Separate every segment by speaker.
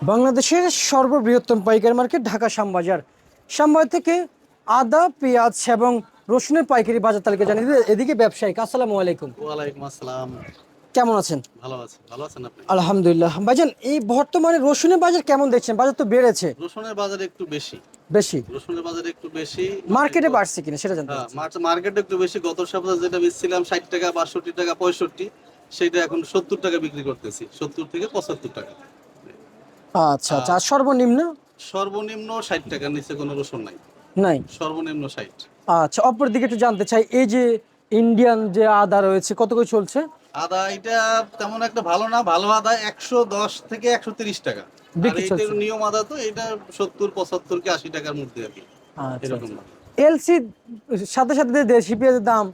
Speaker 1: বাংলাদেশের সর্ববৃহত্তম পাইকারি মার্কেট ঢাকা শ্যামবাজার। শ্যামবাজার থেকে আদা, পেঁয়াজ এবং রসুনের পাইকারি বাজার তালিকা জানিয়ে দিবে এদিকে ব্যবসায়িক। আসসালামু আলাইকুম,
Speaker 2: ওয়ালাইকুম আসসালাম।
Speaker 1: কেমন আছেন?
Speaker 2: ভালো আছেন আপনি?
Speaker 1: আলহামদুলিল্লাহ। ভাইজান, এই বর্তমানে রসুনের বাজার কেমন দেখছেন? বাজার তো বেড়েছে
Speaker 2: রসুনের বাজার একটু বেশি।
Speaker 1: বেশি।
Speaker 2: রসুনের বাজার একটু বেশি।
Speaker 1: মার্কেটে বাড়ছে কিনা সেটা জানতে
Speaker 2: হ্যাঁ,
Speaker 1: চাচ্ছি।
Speaker 2: মার্কেটে একটু বেশি। গত সপ্তাহে যেটা বেচছিলাম 60 টাকা, 62 টাকা, 65, সেটা এখন 70 টাকা বিক্রি করতেছি। 70 থেকে 75 টাকা।
Speaker 1: আচ্ছা আচ্ছা,
Speaker 2: আর
Speaker 1: আর সর্বনিম্ন?
Speaker 2: সর্বনিম্ন 60 টাকার নিচে কোনো রসুন নাই।
Speaker 1: নাই।
Speaker 2: সর্বনিম্ন 60।
Speaker 1: আচ্ছা, অপর দিকে একটু জানতে চাই, এই যে ইন্ডিয়ান যে আদা রয়েছে কত করে চলছে?
Speaker 2: আদা এটা তেমন একটা ভালো না। ভালো আদা 110 থেকে 130 টাকা। আর
Speaker 1: বিক্রি
Speaker 2: এইটার
Speaker 1: চলছে।
Speaker 2: নিয়ম আদা তো এটা 70, 75 কি 80 টাকার মধ্যে আর কি।
Speaker 1: আচ্ছা
Speaker 2: এরকম
Speaker 1: আচ্ছা।
Speaker 2: না।
Speaker 1: এলসি সাথে সাথে যে দেশি পেঁয়াজের দাম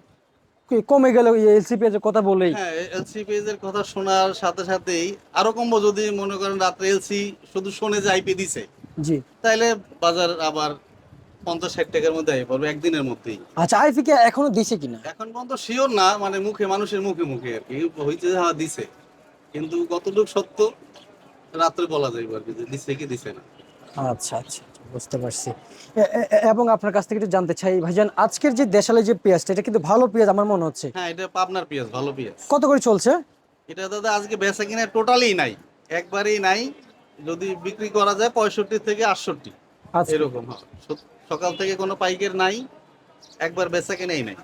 Speaker 1: কমে গেল এলসি পেঁয়াজের কথা বলেই।
Speaker 2: হ্যাঁ, এলসি পেজের কথা শোনার সাথে সাথেই আরো কমবো। যদি মনে করেন রাত্রে এলসি শুধু শোনে যে আইপি দিছে,
Speaker 1: জি।
Speaker 2: তাইলে বাজার আবার 50-60 টাকার মধ্যে আই পড়বে একদিনের মধ্যেই।
Speaker 1: আচ্ছা, আইফি কে এখনো দিছে কিনা?
Speaker 2: এখন পর্যন্ত শিওর না, মানে মুখে, মানুষের মুখে মুখে আর কি হইছে যে হ্যাঁ দিছে, কিন্তু কতটুকু সত্য রাত্রে বলা যাইব আর কি, যে দিছে কি দিছে না।
Speaker 1: আচ্ছা আচ্ছা, বুঝতে পারছি। এবং আপনার কাছ থেকে একটু জানতে চাই ভাইজান, আজকের যে দেশালাই যে পেঁয়াজটা, এটা কিন্তু ভালো পেঁয়াজ আমার মনে হচ্ছে।
Speaker 2: হ্যাঁ, এটা পাবনার পেঁয়াজ, ভালো পেঁয়াজ।
Speaker 1: কত করে চলছে?
Speaker 2: এটা দাদা আজকে বেচা কিনা টোটালি নাই, একবারেই নাই। যদি বিক্রি করা যায় 65 থেকে 68
Speaker 1: আজকে।
Speaker 2: এরকম। হ্যাঁ, সকাল থেকে কোনো পাইকার নাই, একবার বেচা কেনাই নাই।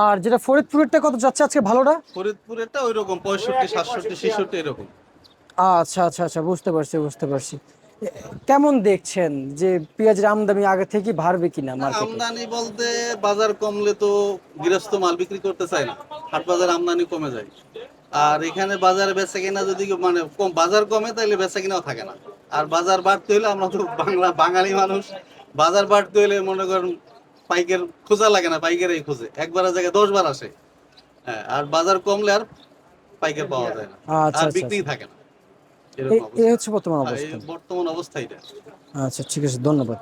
Speaker 1: আর যেটা ফরিদপুরেরটা কত যাচ্ছে আজকে ভালোটা?
Speaker 2: ফরিদপুরেরটা ওই রকম 65, 67, 66 এরকম।
Speaker 1: আচ্ছা আচ্ছা আচ্ছা, বুঝতে পারছি বুঝতে পারছি। কেমন দেখছেন যে পেঁয়াজের আমদানি আগে থেকে বাড়বে কিনা
Speaker 2: না,
Speaker 1: মার্কেটে?
Speaker 2: আমদানি বলতে বাজার কমলে তো গৃহস্থ মাল বিক্রি করতে চায় না, হাট বাজার আমদানি কমে যায়। আর এখানে বাজারে বেচা কিনা যদি মানে কম বাজার কমে, তাহলে বেচা কিনাও থাকে না। আর বাজার বাড়তে হলে, আমরা তো বাঙালি মানুষ, বাজার বাড়তে হলে মনে করেন পাইকার খোঁজা লাগে না, পাইকারই খোঁজে, একবারের জায়গায় 10 বার আসে। হ্যাঁ, আর বাজার কমলে আর পাইকার পাওয়া যায় না,
Speaker 1: আচ্ছা
Speaker 2: আর
Speaker 1: আচ্ছা
Speaker 2: বিক্রি
Speaker 1: আচ্ছা,
Speaker 2: থাকে না। এরকম
Speaker 1: এই
Speaker 2: অবস্থা।
Speaker 1: হচ্ছে বর্তমান
Speaker 2: হ্যাঁ, এই
Speaker 1: অবস্থা।
Speaker 2: বর্তমান অবস্থা এটা।
Speaker 1: আচ্ছা ঠিক আছে, ধন্যবাদ।